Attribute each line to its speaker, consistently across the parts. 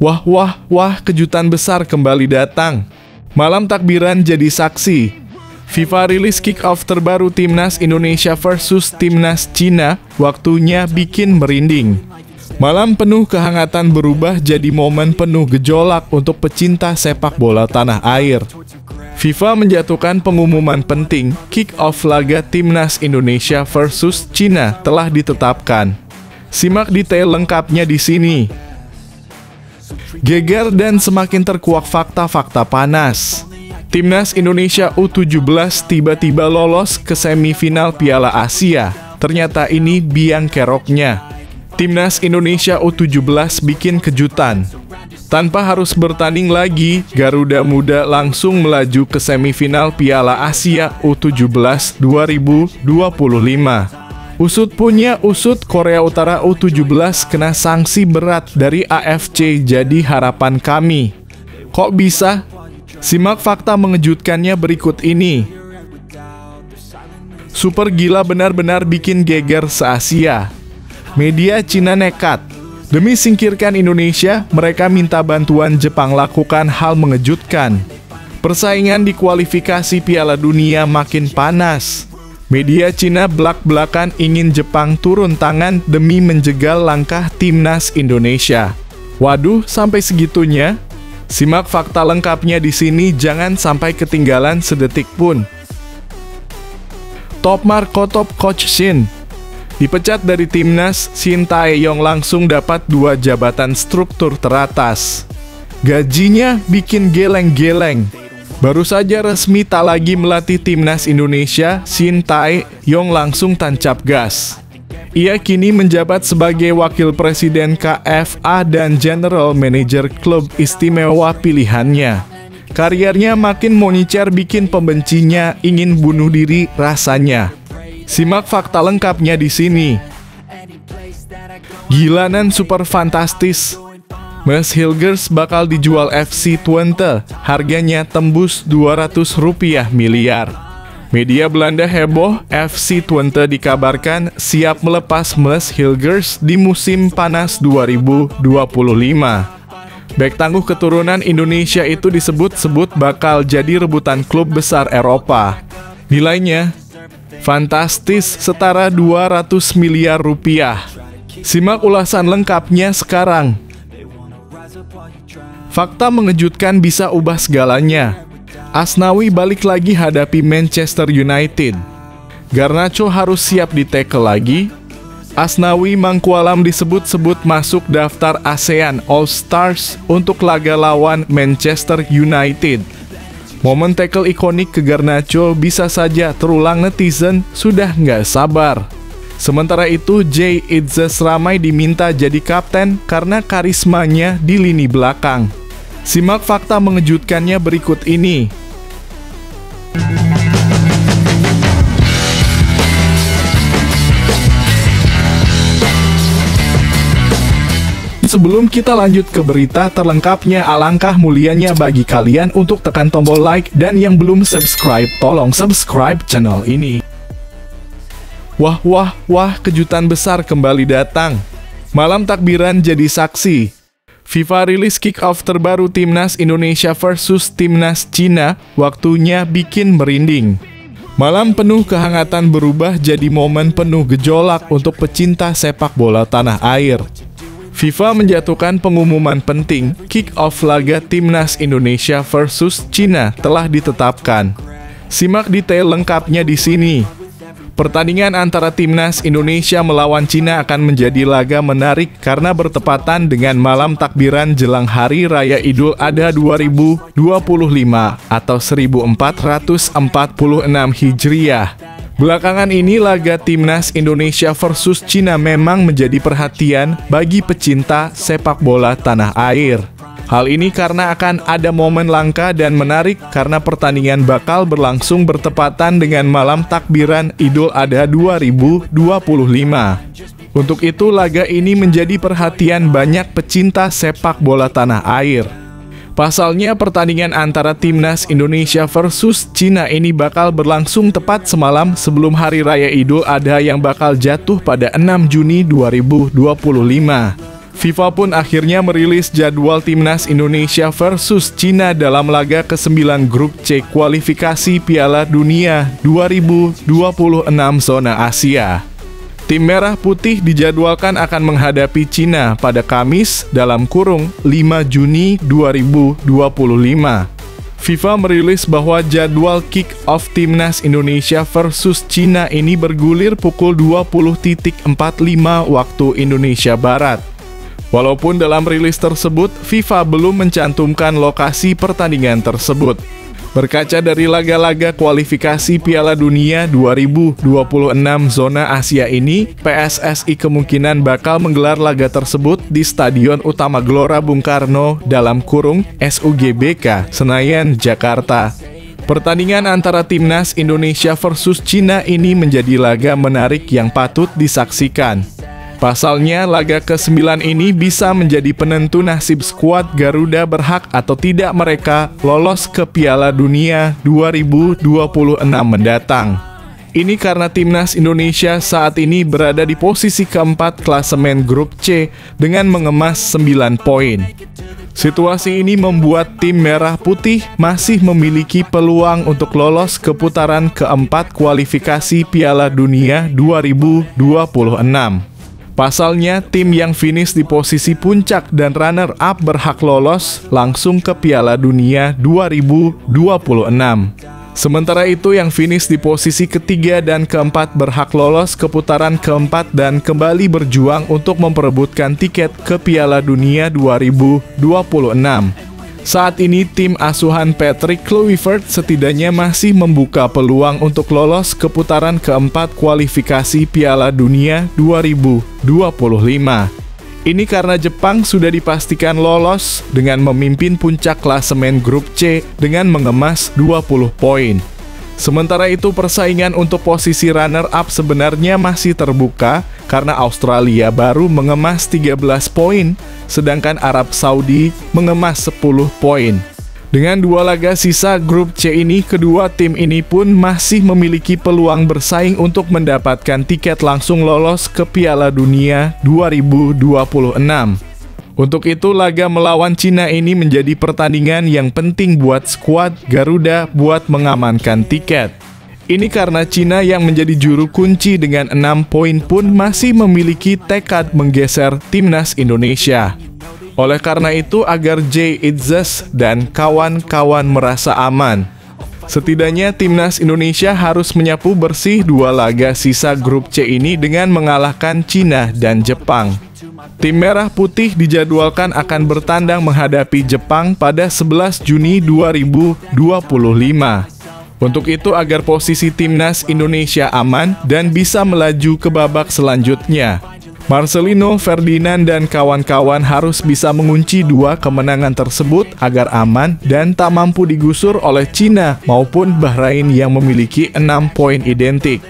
Speaker 1: Wah, wah, wah, kejutan besar kembali datang. Malam takbiran jadi saksi. FIFA rilis kick-off terbaru Timnas Indonesia versus Timnas Cina, waktunya bikin merinding. Malam penuh kehangatan berubah jadi momen penuh gejolak untuk pecinta sepak bola tanah air. FIFA menjatuhkan pengumuman penting, kick-off laga Timnas Indonesia versus Cina telah ditetapkan. Simak detail lengkapnya di sini. Geger dan semakin terkuak fakta-fakta panas. Timnas Indonesia U17 tiba-tiba lolos ke semifinal Piala Asia. Ternyata ini biang keroknya. Timnas Indonesia U17 bikin kejutan. Tanpa harus bertanding lagi, Garuda Muda langsung melaju ke semifinal Piala Asia U17 2025. Usut punya usut, Korea Utara U17 kena sanksi berat dari AFC, jadi harapan kami. Kok bisa? Simak fakta mengejutkannya berikut ini. Super gila benar-benar bikin geger se-Asia. Media Cina nekat. Demi singkirkan Indonesia, mereka minta bantuan Jepang lakukan hal mengejutkan. Persaingan di kualifikasi Piala Dunia makin panas. Media Cina belak-belakan ingin Jepang turun tangan demi menjegal langkah Timnas Indonesia. Waduh, sampai segitunya? Simak fakta lengkapnya di sini, jangan sampai ketinggalan sedetik pun. Top Marco Top Coach Shin dipecat dari Timnas, Shin Tae-yong langsung dapat 2 jabatan struktur teratas. Gajinya bikin geleng-geleng. Baru saja resmi tak lagi melatih Timnas Indonesia, Shin Tae-yong langsung tancap gas. Ia kini menjabat sebagai Wakil Presiden KFA dan General Manager klub istimewa pilihannya. Karirnya makin moncer bikin pembencinya ingin bunuh diri rasanya. Simak fakta lengkapnya di sini. Gilanan super fantastis. Mes Hilgers bakal dijual FC Twente, harganya tembus 200 rupiah miliar. Media Belanda heboh, FC Twente dikabarkan siap melepas Mes Hilgers di musim panas 2025. Bek tangguh keturunan Indonesia itu disebut-sebut bakal jadi rebutan klub besar Eropa. Nilainya fantastis, setara 200 miliar rupiah. Simak ulasan lengkapnya sekarang. Fakta mengejutkan bisa ubah segalanya. Asnawi balik lagi hadapi Manchester United. Garnacho harus siap di-tackle lagi. Asnawi Mangkualam disebut-sebut masuk daftar ASEAN All Stars untuk laga lawan Manchester United. Momen tackle ikonik ke Garnacho bisa saja terulang, netizen sudah nggak sabar. Sementara itu, Jay Itzes ramai diminta jadi kapten karena karismanya di lini belakang. Simak fakta mengejutkannya berikut ini. Sebelum kita lanjut ke berita terlengkapnya, alangkah mulianya bagi kalian untuk tekan tombol like, dan yang belum subscribe, tolong subscribe channel ini. Wah, wah, wah, kejutan besar kembali datang. Malam takbiran jadi saksi. FIFA rilis kick-off terbaru Timnas Indonesia versus Timnas Cina, waktunya bikin merinding. Malam penuh kehangatan berubah jadi momen penuh gejolak untuk pecinta sepak bola tanah air. FIFA menjatuhkan pengumuman penting, kick-off laga Timnas Indonesia versus Cina telah ditetapkan. Simak detail lengkapnya di sini. Pertandingan antara Timnas Indonesia melawan Cina akan menjadi laga menarik karena bertepatan dengan malam takbiran jelang Hari Raya Idul Adha 2025 atau 1446 Hijriah. Belakangan ini laga Timnas Indonesia versus Cina memang menjadi perhatian bagi pecinta sepak bola tanah air. Hal ini karena akan ada momen langka dan menarik karena pertandingan bakal berlangsung bertepatan dengan malam takbiran Idul Adha 2025. Untuk itu, laga ini menjadi perhatian banyak pecinta sepak bola tanah air. Pasalnya, pertandingan antara Timnas Indonesia versus Cina ini bakal berlangsung tepat semalam sebelum Hari Raya Idul Adha yang bakal jatuh pada 6 Juni 2025. FIFA pun akhirnya merilis jadwal timnas Indonesia versus Cina dalam laga ke-9 grup C kualifikasi Piala Dunia 2026 zona Asia. Tim Merah Putih dijadwalkan akan menghadapi Cina pada Kamis dalam kurung 5 Juni 2025. FIFA merilis bahwa jadwal kick-off timnas Indonesia versus Cina ini bergulir pukul 20.45 waktu Indonesia Barat. Walaupun dalam rilis tersebut, FIFA belum mencantumkan lokasi pertandingan tersebut. Berkaca dari laga-laga kualifikasi Piala Dunia 2026 zona Asia ini, PSSI kemungkinan bakal menggelar laga tersebut di Stadion Utama Gelora Bung Karno dalam kurung SUGBK, Senayan, Jakarta. Pertandingan antara timnas Indonesia versus Cina ini menjadi laga menarik yang patut disaksikan. Pasalnya, laga ke-9 ini bisa menjadi penentu nasib skuad Garuda berhak atau tidak mereka lolos ke Piala Dunia 2026 mendatang. Ini karena timnas Indonesia saat ini berada di posisi keempat klasemen grup C dengan mengemas 9 poin. Situasi ini membuat tim Merah Putih masih memiliki peluang untuk lolos ke putaran keempat kualifikasi Piala Dunia 2026. Pasalnya, tim yang finish di posisi puncak dan runner-up berhak lolos langsung ke Piala Dunia 2026. Sementara itu, yang finish di posisi ketiga dan keempat berhak lolos ke putaran keempat dan kembali berjuang untuk memperebutkan tiket ke Piala Dunia 2026. Saat ini, tim asuhan Patrick Kluivert setidaknya masih membuka peluang untuk lolos ke putaran keempat kualifikasi Piala Dunia 2025. Ini karena Jepang sudah dipastikan lolos dengan memimpin puncak klasemen grup C dengan mengemas 20 poin. Sementara itu, persaingan untuk posisi runner-up sebenarnya masih terbuka karena Australia baru mengemas 13 poin, sedangkan Arab Saudi mengemas 10 poin. Dengan 2 laga sisa grup C ini, kedua tim ini pun masih memiliki peluang bersaing untuk mendapatkan tiket langsung lolos ke Piala Dunia 2026. Untuk itu, laga melawan Cina ini menjadi pertandingan yang penting buat skuad Garuda buat mengamankan tiket. Ini karena Cina yang menjadi juru kunci dengan 6 poin pun masih memiliki tekad menggeser timnas Indonesia. Oleh karena itu, agar Jay Itzes dan kawan-kawan merasa aman, setidaknya timnas Indonesia harus menyapu bersih 2 laga sisa grup C ini dengan mengalahkan Cina dan Jepang. Tim Merah Putih dijadwalkan akan bertandang menghadapi Jepang pada 11 Juni 2025. Untuk itu, agar posisi timnas Indonesia aman dan bisa melaju ke babak selanjutnya, Marcelino Ferdinand dan kawan-kawan harus bisa mengunci 2 kemenangan tersebut agar aman dan tak mampu digusur oleh Cina maupun Bahrain yang memiliki 6 poin identik.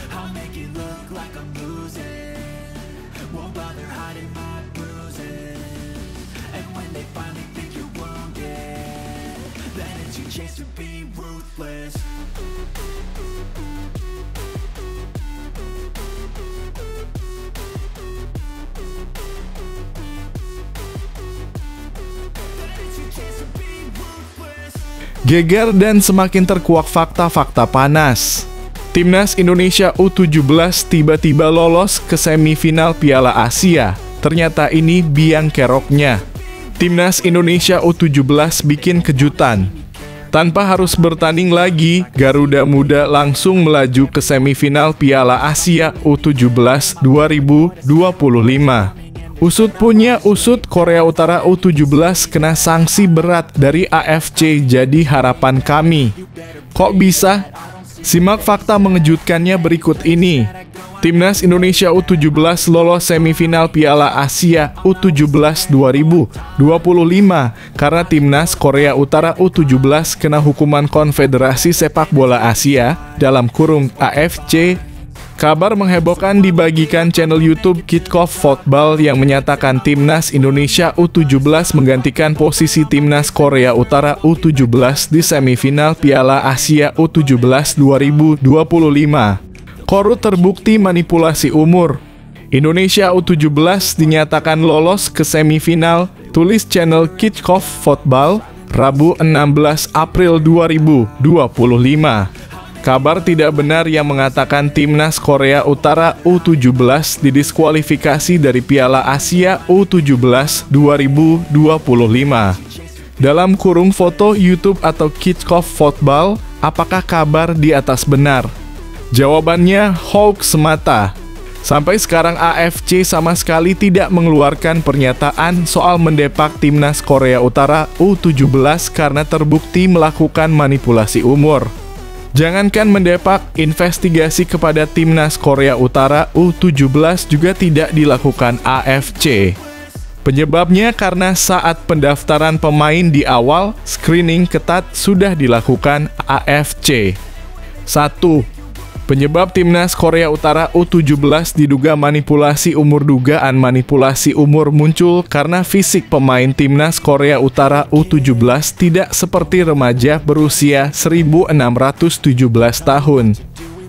Speaker 2: I'll make it look like I'm losing, won't bother hiding my bruises. And when they finally think you're wounded, then it's your chance to be ruthless.
Speaker 1: Geger dan semakin terkuak fakta-fakta panas. Timnas Indonesia U17 tiba-tiba lolos ke semifinal Piala Asia. Ternyata ini biang keroknya. Timnas Indonesia U17 bikin kejutan. Tanpa harus bertanding lagi, Garuda Muda langsung melaju ke semifinal Piala Asia U17 2025. Usut punya usut, Korea Utara U17 kena sanksi berat dari AFC, jadi harapan kami. Kok bisa? Simak fakta mengejutkannya berikut ini. Timnas Indonesia U17 lolos semifinal Piala Asia U17 2025 karena Timnas Korea Utara U17 kena hukuman Konfederasi Sepak Bola Asia dalam kurung AFC Kabar menghebohkan dibagikan channel YouTube Kickoff Football yang menyatakan Timnas Indonesia U17 menggantikan posisi Timnas Korea Utara U17 di semifinal Piala Asia U17 2025. Korut terbukti manipulasi umur. Indonesia U17 dinyatakan lolos ke semifinal, tulis channel Kickoff Football, Rabu 16 April 2025. Kabar tidak benar yang mengatakan Timnas Korea Utara U17 didiskualifikasi dari Piala Asia U17 2025. Dalam kurung foto YouTube atau Kickoff Football, apakah kabar di atas benar? Jawabannya hoax semata. Sampai sekarang AFC sama sekali tidak mengeluarkan pernyataan soal mendepak Timnas Korea Utara U17 karena terbukti melakukan manipulasi umur. Jangankan mendepak, investigasi kepada Timnas Korea Utara U17 juga tidak dilakukan AFC. Penyebabnya karena saat pendaftaran pemain di awal, screening ketat sudah dilakukan AFC. 1. Penyebab Timnas Korea Utara U17 diduga manipulasi umur. Dugaan manipulasi umur muncul karena fisik pemain Timnas Korea Utara U17 tidak seperti remaja berusia 1617 tahun.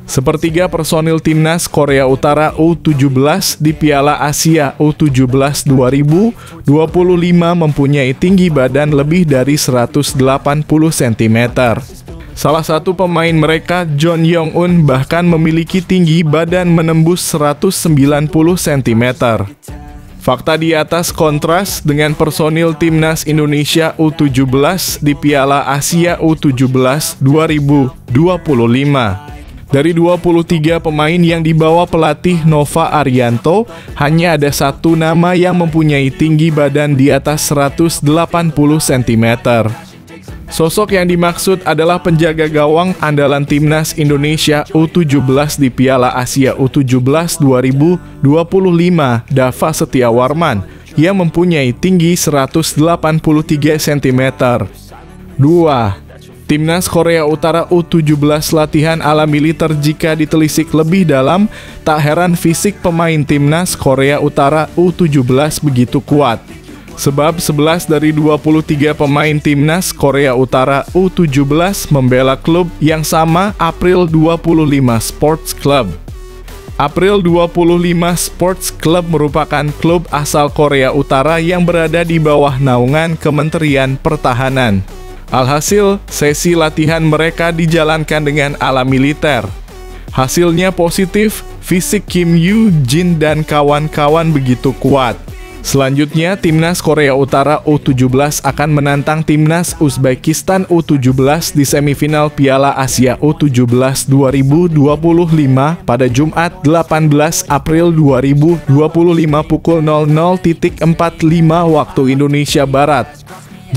Speaker 1: Sepertiga personil Timnas Korea Utara U17 di Piala Asia U17 2025 mempunyai tinggi badan lebih dari 180 cm. Salah satu pemain mereka, John Yong-un, bahkan memiliki tinggi badan menembus 190 cm. Fakta di atas kontras dengan personil Timnas Indonesia U17 di Piala Asia U17 2025. Dari 23 pemain yang dibawa pelatih Nova Arianto, hanya ada satu nama yang mempunyai tinggi badan di atas 180 cm. Sosok yang dimaksud adalah penjaga gawang andalan Timnas Indonesia U17 di Piala Asia U17 2025, Dava Setiawarman, yang mempunyai tinggi 183 cm. 2. Timnas Korea Utara U17 latihan ala militer. Jika ditelisik lebih dalam, tak heran fisik pemain Timnas Korea Utara U17 begitu kuat. Sebab 11 dari 23 pemain Timnas Korea Utara U17 membela klub yang sama, April 25 Sports Club. April 25 Sports Club merupakan klub asal Korea Utara yang berada di bawah naungan Kementerian Pertahanan. Alhasil, sesi latihan mereka dijalankan dengan ala militer. Hasilnya positif, fisik Kim Yoo Jin dan kawan-kawan begitu kuat. Selanjutnya, Timnas Korea Utara U17 akan menantang Timnas Uzbekistan U17 di semifinal Piala Asia U17 2025 pada Jumat 18 April 2025 pukul 00.45 waktu Indonesia Barat.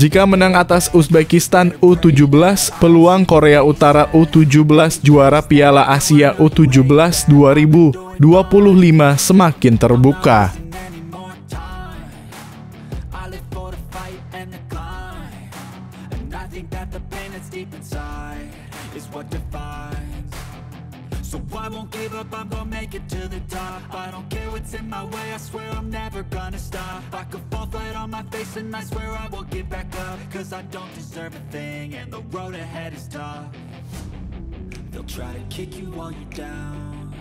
Speaker 1: Jika menang atas Uzbekistan U17, peluang Korea Utara U17 juara Piala Asia U17 2025 semakin terbuka.
Speaker 2: So I won't give up, I'm gonna make it to the top. I don't care what's in my way, I swear I'm never gonna stop. I could fall flat on my face and I swear I will get back up. Cause I don't deserve a thing and the road ahead is tough. They'll try to kick you while you're down.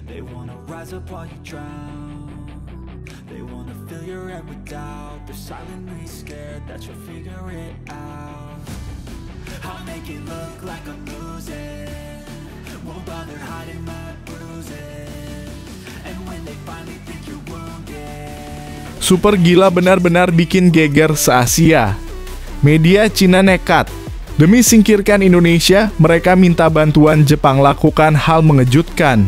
Speaker 2: They wanna rise up while you drown. They wanna fill your head with doubt. They're silently scared that you'll figure it out. I'll make it look like I'm losing. Won't bother hiding my bruises. And when they finally think you're wounded.
Speaker 1: Super gila benar-benar bikin geger se-Asia. Media Cina nekat. Demi singkirkan Indonesia, mereka minta bantuan Jepang lakukan hal mengejutkan.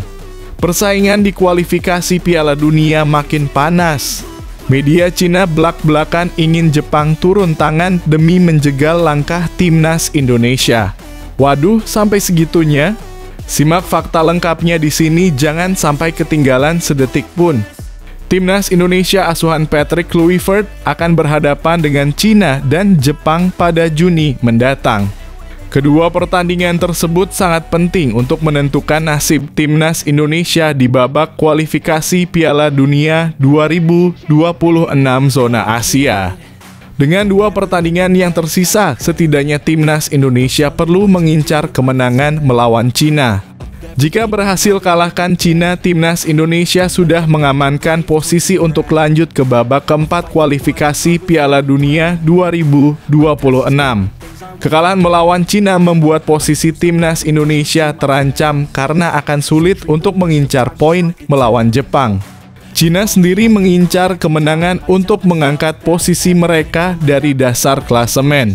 Speaker 1: Persaingan di kualifikasi Piala Dunia makin panas. Media Cina belak-belakan ingin Jepang turun tangan demi menjegal langkah Timnas Indonesia. Waduh, sampai segitunya? Simak fakta lengkapnya di sini, jangan sampai ketinggalan sedetik pun. Timnas Indonesia asuhan Patrick Kluivert akan berhadapan dengan Cina dan Jepang pada Juni mendatang. Kedua pertandingan tersebut sangat penting untuk menentukan nasib timnas Indonesia di babak kualifikasi Piala Dunia 2026 zona Asia. Dengan dua pertandingan yang tersisa, setidaknya timnas Indonesia perlu mengincar kemenangan melawan Cina. Jika berhasil kalahkan Cina, timnas Indonesia sudah mengamankan posisi untuk lanjut ke babak keempat kualifikasi Piala Dunia 2026. Kekalahan melawan Cina membuat posisi timnas Indonesia terancam karena akan sulit untuk mengincar poin melawan Jepang. Cina sendiri mengincar kemenangan untuk mengangkat posisi mereka dari dasar klasemen.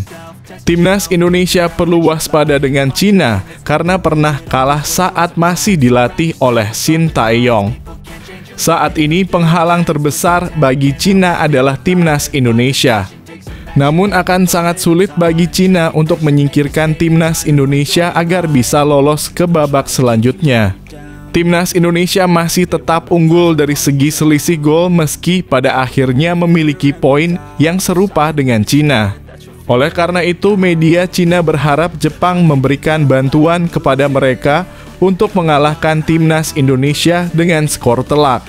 Speaker 1: Timnas Indonesia perlu waspada dengan Cina karena pernah kalah saat masih dilatih oleh Shin Tae-yong. Saat ini penghalang terbesar bagi Cina adalah timnas Indonesia. Namun akan sangat sulit bagi Cina untuk menyingkirkan timnas Indonesia agar bisa lolos ke babak selanjutnya. Timnas Indonesia masih tetap unggul dari segi selisih gol meski pada akhirnya memiliki poin yang serupa dengan Cina. Oleh karena itu, media Cina berharap Jepang memberikan bantuan kepada mereka untuk mengalahkan timnas Indonesia dengan skor telak.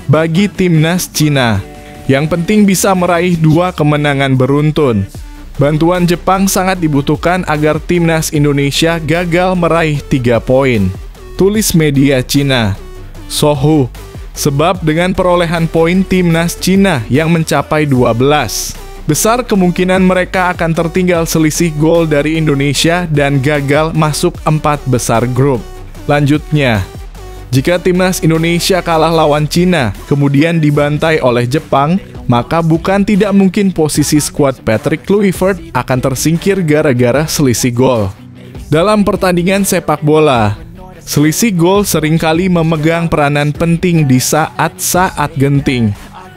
Speaker 1: Bagi timnas Cina, yang penting bisa meraih 2 kemenangan beruntun. Bantuan Jepang sangat dibutuhkan agar timnas Indonesia gagal meraih 3 poin. Tulis media Cina. Sohu. Sebab dengan perolehan poin timnas Cina yang mencapai 12, besar kemungkinan mereka akan tertinggal selisih gol dari Indonesia dan gagal masuk 4 besar grup. Lanjutnya, jika timnas Indonesia kalah lawan Cina, kemudian dibantai oleh Jepang, maka bukan tidak mungkin posisi skuad Patrick Kluivert akan tersingkir gara-gara selisih gol. Dalam pertandingan sepak bola, selisih gol seringkali memegang peranan penting di saat-saat genting.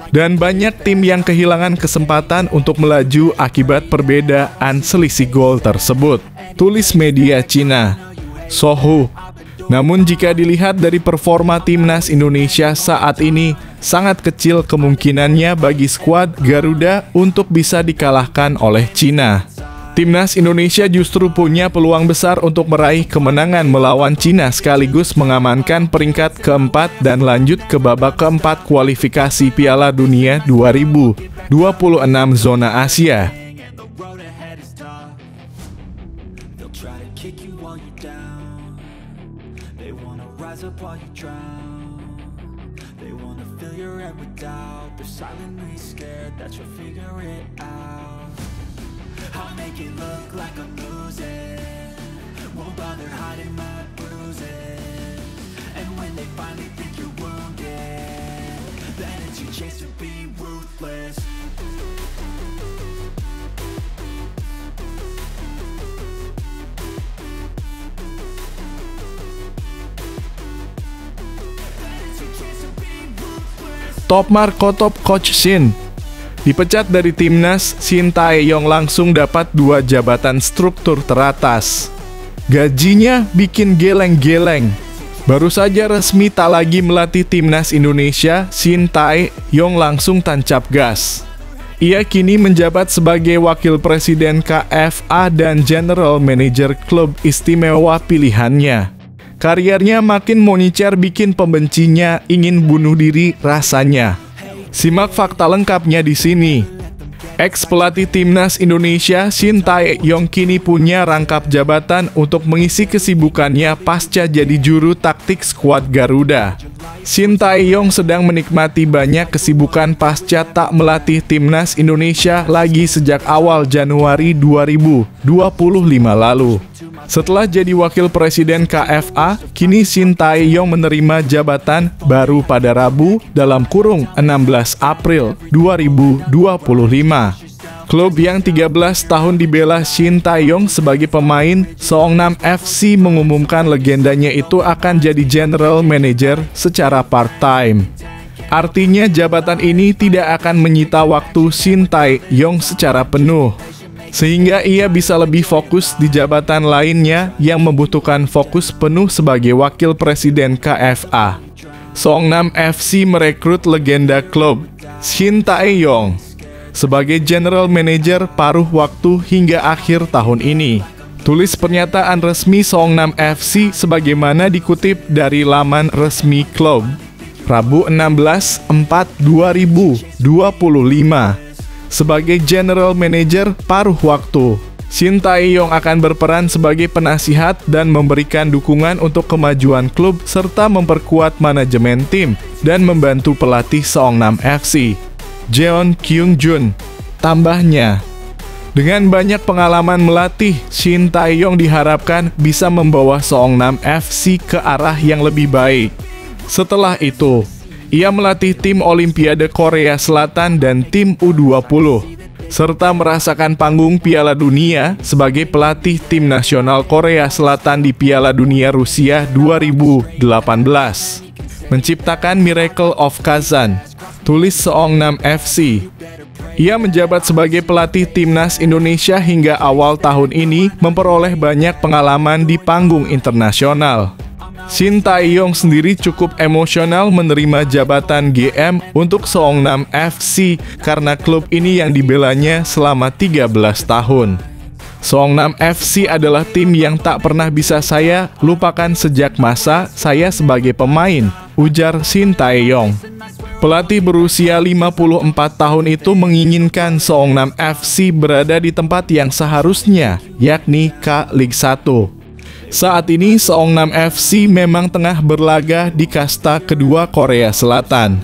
Speaker 1: Dan banyak tim yang kehilangan kesempatan untuk melaju akibat perbedaan selisih gol tersebut. Tulis media Cina. Sohu. Namun jika dilihat dari performa timnas Indonesia saat ini, sangat kecil kemungkinannya bagi skuad Garuda untuk bisa dikalahkan oleh Cina. Timnas Indonesia justru punya peluang besar untuk meraih kemenangan melawan Cina sekaligus mengamankan peringkat keempat dan lanjut ke babak keempat kualifikasi Piala Dunia 2026 zona Asia.
Speaker 2: They wanna rise up while you drown. They wanna fill your head with doubt. They're silently scared that you'll figure it out. I'll make it look like I'm losing. Won't bother hiding my bruises. And when they finally think you're wounded, then it's your chance to be ruthless.
Speaker 1: Top Markotop Coach Shin dipecat dari timnas. Shin Tae-yong langsung dapat 2 jabatan struktur teratas. Gajinya bikin geleng-geleng. Baru saja resmi tak lagi melatih timnas Indonesia, Shin Tae-yong langsung tancap gas. Ia kini menjabat sebagai wakil presiden KFA dan general manager klub istimewa pilihannya. Karirnya makin moncer bikin pembencinya ingin bunuh diri rasanya. Simak fakta lengkapnya di sini. Ex-pelatih timnas Indonesia Shin Tae-yong kini punya rangkap jabatan untuk mengisi kesibukannya pasca jadi juru taktik skuad Garuda. Shin Tae-yong sedang menikmati banyak kesibukan pasca tak melatih timnas Indonesia lagi sejak awal Januari 2025 lalu. Setelah jadi wakil presiden KFA, kini Shin Tae-yong menerima jabatan baru pada Rabu dalam kurung 16 April 2025. Klub yang 13 tahun dibela Shin Tae-yong sebagai pemain, Seongnam FC mengumumkan legendanya itu akan jadi general manager secara part-time. Artinya jabatan ini tidak akan menyita waktu Shin Tae-yong secara penuh, sehingga ia bisa lebih fokus di jabatan lainnya yang membutuhkan fokus penuh sebagai wakil presiden KFA. Seongnam FC merekrut legenda klub, Shin Tae-yong, sebagai general manager paruh waktu hingga akhir tahun ini. Tulis pernyataan resmi Seongnam FC sebagaimana dikutip dari laman resmi klub. Rabu 16/4/2025. Sebagai General Manager paruh waktu, Shin Tae-yong akan berperan sebagai penasihat dan memberikan dukungan untuk kemajuan klub serta memperkuat manajemen tim dan membantu pelatih Seongnam FC, Jeon Kyung-jun. Tambahnya, dengan banyak pengalaman melatih, Shin Tae-yong diharapkan bisa membawa Seongnam FC ke arah yang lebih baik. Setelah itu, ia melatih tim Olimpiade Korea Selatan dan tim U20, serta merasakan panggung Piala Dunia sebagai pelatih tim nasional Korea Selatan di Piala Dunia Rusia 2018. Menciptakan Miracle of Kazan, tulis Seongnam FC. Ia menjabat sebagai pelatih timnas Indonesia hingga awal tahun ini, memperoleh banyak pengalaman di panggung internasional. Shin Tae-yong sendiri cukup emosional menerima jabatan GM untuk Seongnam FC karena klub ini yang dibelanya selama 13 tahun. Seongnam FC adalah tim yang tak pernah bisa saya lupakan sejak masa saya sebagai pemain, ujar Shin Tae-yong. Pelatih berusia 54 tahun itu menginginkan Seongnam FC berada di tempat yang seharusnya, yakni K-League 1. Saat ini Seongnam FC memang tengah berlaga di kasta kedua Korea Selatan.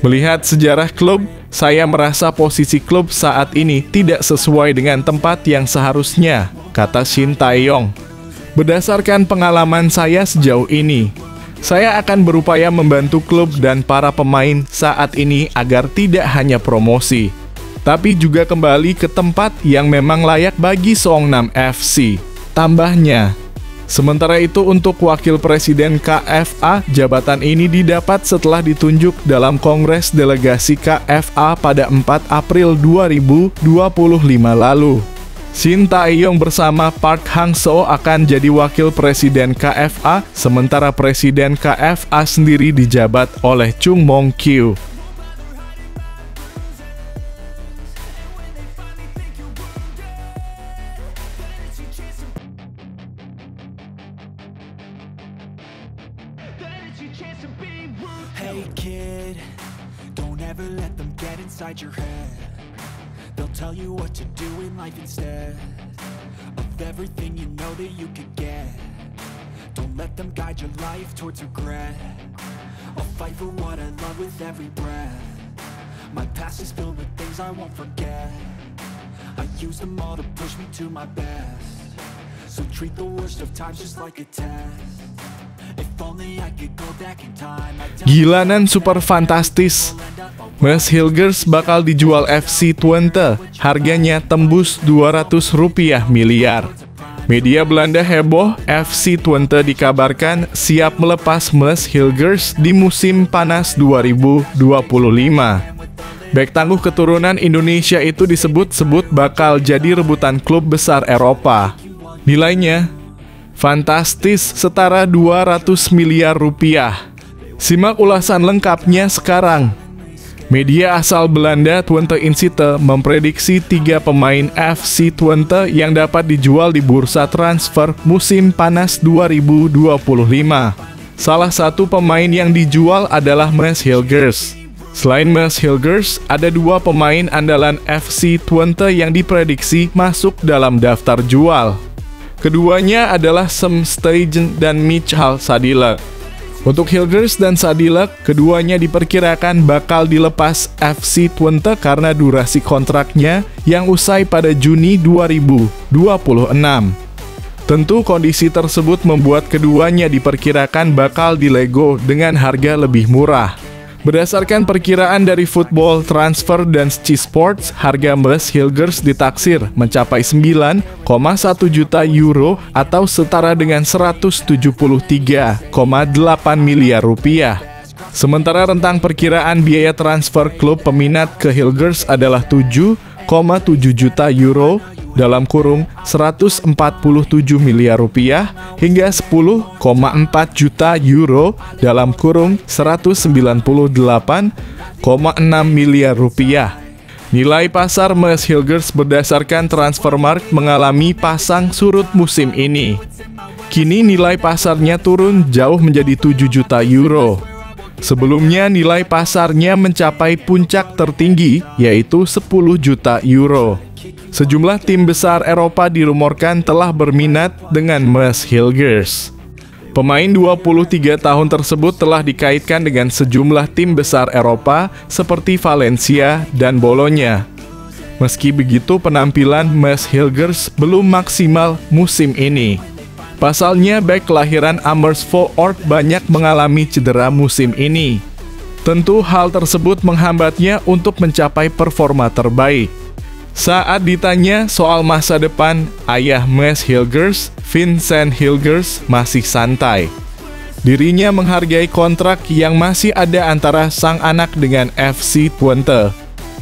Speaker 1: Melihat sejarah klub, saya merasa posisi klub saat ini tidak sesuai dengan tempat yang seharusnya, kata Shin Tae-yong. Berdasarkan pengalaman saya sejauh ini, saya akan berupaya membantu klub dan para pemain saat ini agar tidak hanya promosi, tapi juga kembali ke tempat yang memang layak bagi Seongnam FC. Tambahnya, sementara itu untuk Wakil Presiden KFA, jabatan ini didapat setelah ditunjuk dalam Kongres Delegasi KFA pada 4 April 2025 lalu. Shin Tae-yong bersama Park Hang-seo akan jadi Wakil Presiden KFA, sementara Presiden KFA sendiri dijabat oleh Chung Mong-kyu.
Speaker 2: Hey kid, don't ever let them get inside your head. They'll tell you what to do in life instead of everything you know that you could get. Don't let them guide your life towards regret. I'll fight for what I love with every breath. My past is filled with things I won't forget. I use them all to push me to my best. So treat the worst of times just like a test.
Speaker 1: Gilanan super fantastis. Mes Hilgers bakal dijual FC Twente, harganya tembus Rp200 miliar. Media Belanda heboh, FC Twente dikabarkan siap melepas Mes Hilgers di musim panas 2025. Bek tangguh keturunan Indonesia itu disebut-sebut bakal jadi rebutan klub besar Eropa. Nilainya fantastis, setara 200 miliar rupiah. Simak ulasan lengkapnya sekarang. Media asal Belanda Twente Insight memprediksi 3 pemain FC Twente yang dapat dijual di bursa transfer musim panas 2025. Salah satu pemain yang dijual adalah Mes Hilgers. Selain Mes Hilgers, ada 2 pemain andalan FC Twente yang diprediksi masuk dalam daftar jual. Keduanya adalah Sam Stegen dan Michal Sadilek. Untuk Hilgers dan Sadilek, keduanya diperkirakan bakal dilepas FC Twente karena durasi kontraknya yang usai pada Juni 2026. Tentu kondisi tersebut membuat keduanya diperkirakan bakal dilego dengan harga lebih murah. Berdasarkan perkiraan dari Football Transfer dan Sci Sports, harga Mes Hilgers ditaksir mencapai 9,1 juta euro atau setara dengan 173,8 miliar rupiah. Sementara rentang perkiraan biaya transfer klub peminat ke Hilgers adalah 7,7 juta euro dalam kurung 147 miliar rupiah hingga 10,4 juta euro dalam kurung 198,6 miliar rupiah. Nilai pasar Mees Hilgers berdasarkan Transfermarkt mengalami pasang surut musim ini. Kini nilai pasarnya turun jauh menjadi 7 juta euro. Sebelumnya nilai pasarnya mencapai puncak tertinggi, yaitu 10 juta euro. Sejumlah tim besar Eropa dirumorkan telah berminat dengan Mees Hilgers. Pemain 23 tahun tersebut telah dikaitkan dengan sejumlah tim besar Eropa seperti Valencia dan Bologna. Meski begitu, penampilan Mees Hilgers belum maksimal musim ini. Pasalnya, bek kelahiran Amersfoort banyak mengalami cedera musim ini. Tentu hal tersebut menghambatnya untuk mencapai performa terbaik. Saat ditanya soal masa depan, ayah Mees Hilgers, Vincent Hilgers, masih santai. Dirinya menghargai kontrak yang masih ada antara sang anak dengan FC Twente.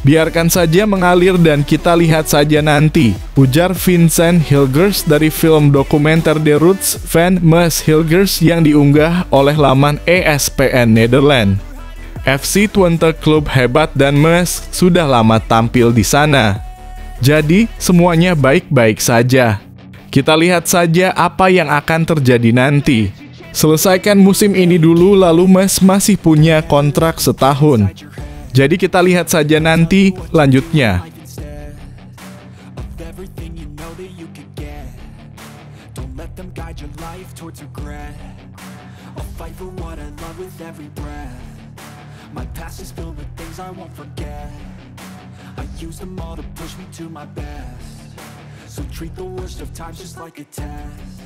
Speaker 1: Biarkan saja mengalir dan kita lihat saja nanti, ujar Vincent Hilgers dari film dokumenter The Roots van Mees Hilgers yang diunggah oleh laman ESPN Nederland. FC Twente klub hebat dan Mees sudah lama tampil di sana. Jadi, semuanya baik-baik saja. Kita lihat saja apa yang akan terjadi nanti. Selesaikan musim ini dulu, lalu Mees masih punya kontrak setahun. Jadi kita lihat saja nanti lanjutnya.
Speaker 2: I use them all to push me to my best. So treat the worst of times just like a test.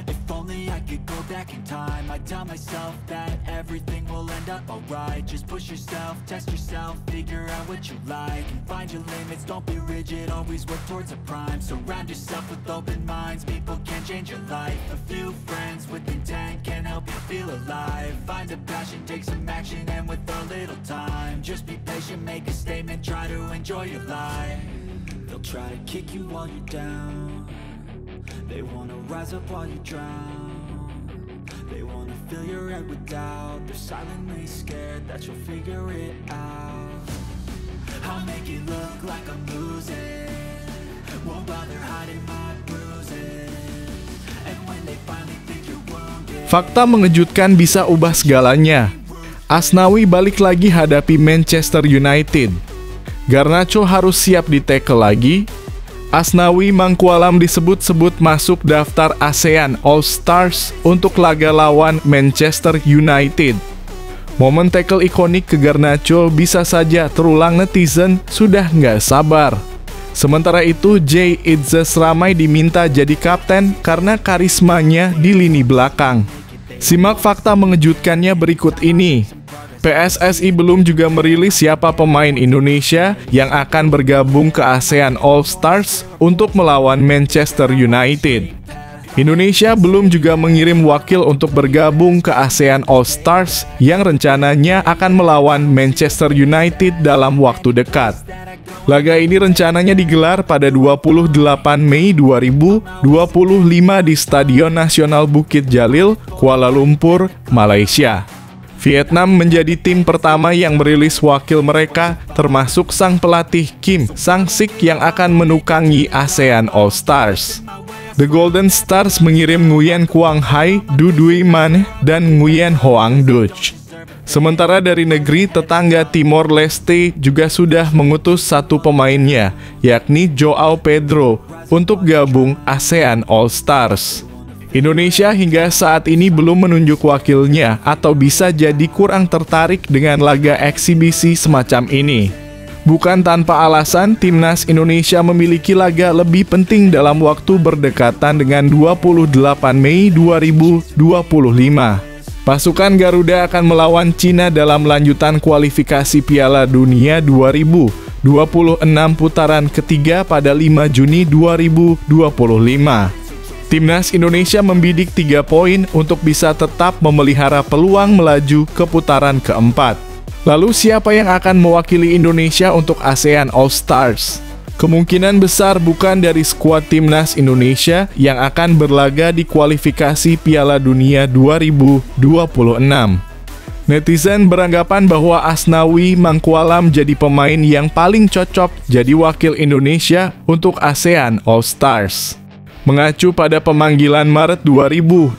Speaker 2: If only I could go back in time, I'd tell myself that everything will end up alright. Just push yourself, test yourself, figure out what you like, and find your limits, don't be rigid, always work towards a prime. Surround yourself with open minds, people can change your life. A few friends with intent can help you feel alive. Find a passion, take some action, and with a little time, just be patient, make a statement, try to enjoy your life. They'll try to kick you while you're down. They wanna rise up while you drown. They wanna fill your head with doubt. They're silently scared that you'll figure it out. I'll make it look like I'm losing. Won't bother hiding my bruises. And when they finally think you're wounded.
Speaker 1: Fakta mengejutkan bisa ubah segalanya. Asnawi balik lagi hadapi Manchester United. Garnacho harus siap di-tackle lagi. Asnawi Mangkualam disebut-sebut masuk daftar ASEAN All-Stars untuk laga lawan Manchester United. Momen tackle ikonik ke Garnacho bisa saja terulang, netizen sudah nggak sabar. Sementara itu, Jay Itzes ramai diminta jadi kapten karena karismanya di lini belakang. Simak fakta mengejutkannya berikut ini. PSSI belum juga merilis siapa pemain Indonesia yang akan bergabung ke ASEAN All-Stars untuk melawan Manchester United. Indonesia belum juga mengirim wakil untuk bergabung ke ASEAN All-Stars yang rencananya akan melawan Manchester United dalam waktu dekat. Laga ini rencananya digelar pada 28 Mei 2025 di Stadion Nasional Bukit Jalil, Kuala Lumpur, Malaysia. Vietnam menjadi tim pertama yang merilis wakil mereka, termasuk sang pelatih Kim Sang-sik yang akan menukangi ASEAN All-Stars. The Golden Stars mengirim Nguyen Quang Hai, Du Duy Man, dan Nguyen Hoang Duc. Sementara dari negeri tetangga Timor Leste juga sudah mengutus satu pemainnya, yakni Joao Pedro, untuk gabung ASEAN All-Stars. Indonesia hingga saat ini belum menunjuk wakilnya atau bisa jadi kurang tertarik dengan laga eksibisi semacam ini. Bukan tanpa alasan, Timnas Indonesia memiliki laga lebih penting dalam waktu berdekatan dengan 28 Mei 2025. Pasukan Garuda akan melawan Cina dalam lanjutan kualifikasi Piala Dunia 2026 putaran ketiga pada 5 Juni 2025. Timnas Indonesia membidik 3 poin untuk bisa tetap memelihara peluang melaju ke putaran keempat. Lalu siapa yang akan mewakili Indonesia untuk ASEAN All-Stars? Kemungkinan besar bukan dari skuad Timnas Indonesia yang akan berlaga di kualifikasi Piala Dunia 2026. Netizen beranggapan bahwa Asnawi Mangkualam jadi pemain yang paling cocok jadi wakil Indonesia untuk ASEAN All Stars. Mengacu pada pemanggilan Maret 2025,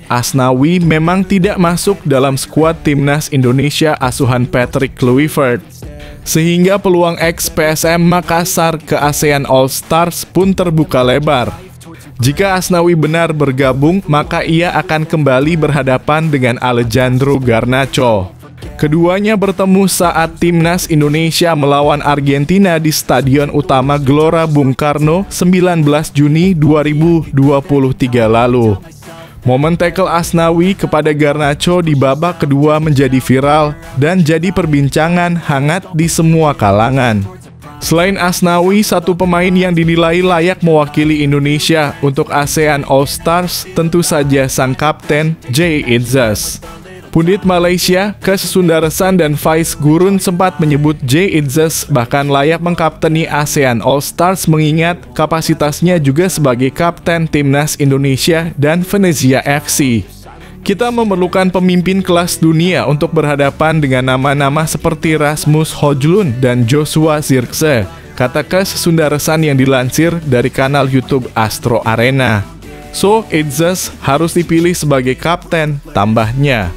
Speaker 1: Asnawi memang tidak masuk dalam skuad timnas Indonesia asuhan Patrick Kluivert. Sehingga peluang ex-PSM Makassar ke ASEAN All Stars pun terbuka lebar. Jika Asnawi benar bergabung, maka ia akan kembali berhadapan dengan Alejandro Garnacho. Keduanya bertemu saat timnas Indonesia melawan Argentina di Stadion Utama Gelora Bung Karno 19 Juni 2023 lalu. Momen tackle Asnawi kepada Garnacho di babak kedua menjadi viral dan jadi perbincangan hangat di semua kalangan. Selain Asnawi, satu pemain yang dinilai layak mewakili Indonesia untuk ASEAN All Stars tentu saja sang kapten Jay Itzes. Pundit Malaysia, Kes Sundaresan dan Faiz Gurun sempat menyebut Jay Itzes bahkan layak mengkapteni ASEAN All Stars mengingat kapasitasnya juga sebagai kapten timnas Indonesia dan Venezia FC. Kita memerlukan pemimpin kelas dunia untuk berhadapan dengan nama-nama seperti Rasmus Højlund dan Joshua Zirkzee, kata Kes Sundaresan yang dilansir dari kanal YouTube Astro Arena. So, Itzes harus dipilih sebagai kapten, tambahnya.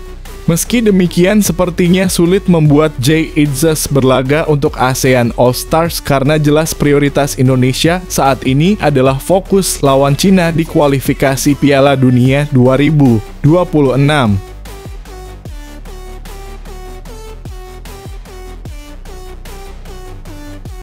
Speaker 1: Meski demikian, sepertinya sulit membuat Jay Itzes berlaga untuk ASEAN All Stars karena jelas prioritas Indonesia saat ini adalah fokus lawan Cina di kualifikasi Piala Dunia 2026.